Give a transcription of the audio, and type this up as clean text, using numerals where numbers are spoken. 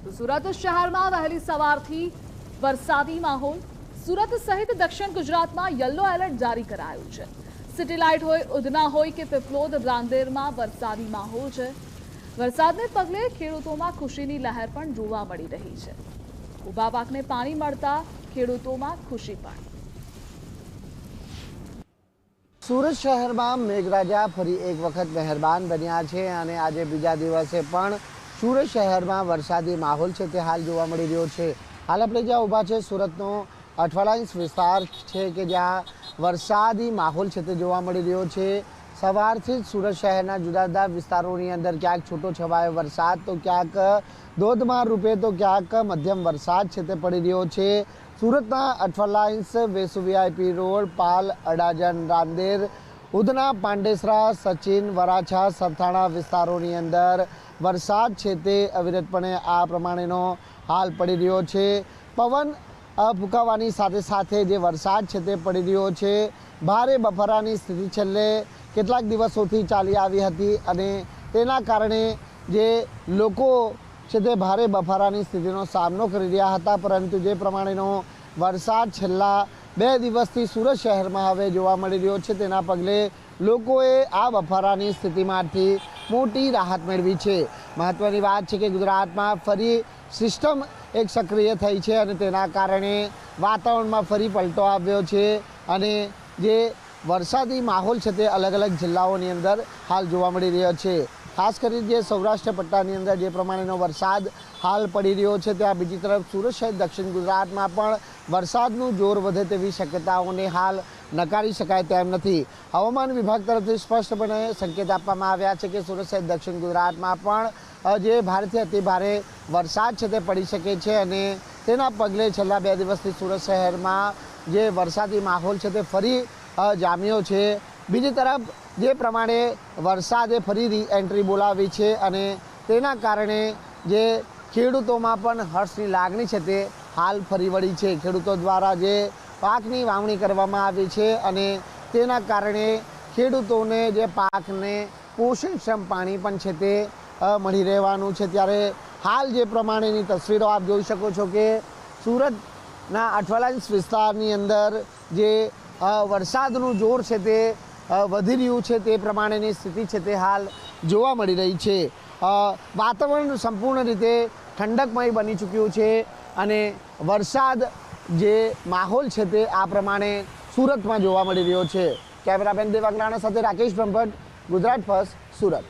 તો સુરત શહેરમાં વહેલી સવારથી વરસાદી માહોલ। સુરત સહિત દક્ષિણ ગુજરાતમાં યલો એલર્ટ જારી કરાયું છે। સિટી લાઇટ હોય, ઉધના હોય કે પીપલોદ, રાંદેરમાં વરસાદી માહોલ છે। વરસાદને પગલે ખેડૂતોમાં ખુશીની લહેર પણ જોવા મળી રહી છે। ઊભા પાકને પાણી મળતા ખેડૂતોમાં ખુશી પણ। સુરત શહેરમાં મેઘરાજા ફરી એક વખત મહેરબાન બન્યા છે અને આજે બીજા દિવસે પણ સુરત શહેરમાં વરસાદી માહોલ છે તે હાલ જોવા મળી રહ્યો છે। હાલ આપણે જ્યાં ઊભા છે સુરતનો અઠવાલાઇન્સ વિસ્તાર છે કે જ્યાં વરસાદી માહોલ છે તે જોવા મળી રહ્યો છે। સવારથી જ સુરત શહેરના જુદા જુદા વિસ્તારોની અંદર ક્યાંક છૂટો છવાયો વરસાદ તો ક્યાંક ધોધમાર રૂપે તો ક્યાંક મધ્યમ વરસાદ છે તે પડી રહ્યો છે। સુરતના અઠવાલાઇન્સ, વેસુ વીઆઈપી રોડ, પાલ, અડાજણ, રાંદેર, ઉધના, પાંડેસરા, સચિન, વરાછા, સરથાણા વિસ્તારોની અંદર વરસાદ છે તે અવિરતપણે આ પ્રમાણેનો હાલ પડી રહ્યો છે। પવન ફૂંકાવાની સાથે સાથે જે વરસાદ છે તે પડી રહ્યો છે। ભારે બફારાની સ્થિતિ છેલ્લે કેટલાક દિવસોથી ચાલી આવી હતી અને તેના કારણે જે લોકો છે તે ભારે બફારાની સ્થિતિનો સામનો કરી રહ્યા હતા, પરંતુ જે પ્રમાણેનો વરસાદ છેલ્લા 2 દિવસથી સુરત શહેરમાં હવે જોવા મળી રહ્યો છે તેના પગલે લોકોએ આ બફારાની સ્થિતિમાંથી મોટી રાહત મેળવી છે। મહત્વની વાત છે કે ગુજરાતમાં ફરી સિસ્ટમ એક સક્રિય થઈ છે અને તેના કારણે વાતાવરણમાં ફરી પલટો આવ્યો છે અને જે વરસાદી માહોલ છે તે અલગ અલગ જિલ્લાઓની અંદર હાલ જોવા મળી રહ્યો છે। ખાસ કરીને જે સૌરાષ્ટ્ર પટ્ટાની અંદર જે પ્રમાણેનો વરસાદ હાલ પડી રહ્યો છે ત્યાં બીજી તરફ સુરત સહિત દક્ષિણ ગુજરાતમાં પણ વરસાદનું જોર વધે તેવી શક્યતાઓને હાલ નકારી શકાય તેમ નથી। હવામાન વિભાગ તરફથી સ્પષ્ટપણે સંકેત આપવામાં આવ્યા છે કે સુરત સહિત દક્ષિણ ગુજરાતમાં પણ જે ભારેથી અતિ ભારે વરસાદ છે તે પડી શકે છે અને તેના પગલે છેલ્લા 2 દિવસથી સુરત શહેરમાં જે વરસાદી માહોલ છે તે ફરી જામ્યો છે। બીજી તરફ જે પ્રમાણે વરસાદે ફરી રી એન્ટ્રી બોલાવી છે અને તેના કારણે જે ખેડૂતોમાં પણ હર્ષની લાગણી છે તે હાલ ફરી વળી છે। ખેડૂતો દ્વારા જે પાકની વાવણી કરવામાં આવી છે અને તેના કારણે ખેડૂતોને જે પાકને પોષણક્ષમ પાણી પણ છે તે મળી રહેવાનું છે। ત્યારે હાલ જે પ્રમાણેની તસવીરો આપ જોઈ શકો છો કે સુરતના અઠવાલાઇન્સ વિસ્તારની અંદર જે વરસાદનું જોર છે તે વધી રહ્યું છે તે પ્રમાણેની સ્થિતિ છે તે હાલ જોવા મળી રહી છે। વાતાવરણ સંપૂર્ણ રીતે ઠંડકમય બની ચૂક્યું છે અને વરસાદ જે માહોલ છે તે આ પ્રમાણે સુરતમાં જોવા મળી રહ્યો છે। કેમેરામેન દેવાંગરાણા સાથે રાકેશ બ્રહ્મભટ્ટ, ગુજરાત ફર્સ્ટ, સુરત।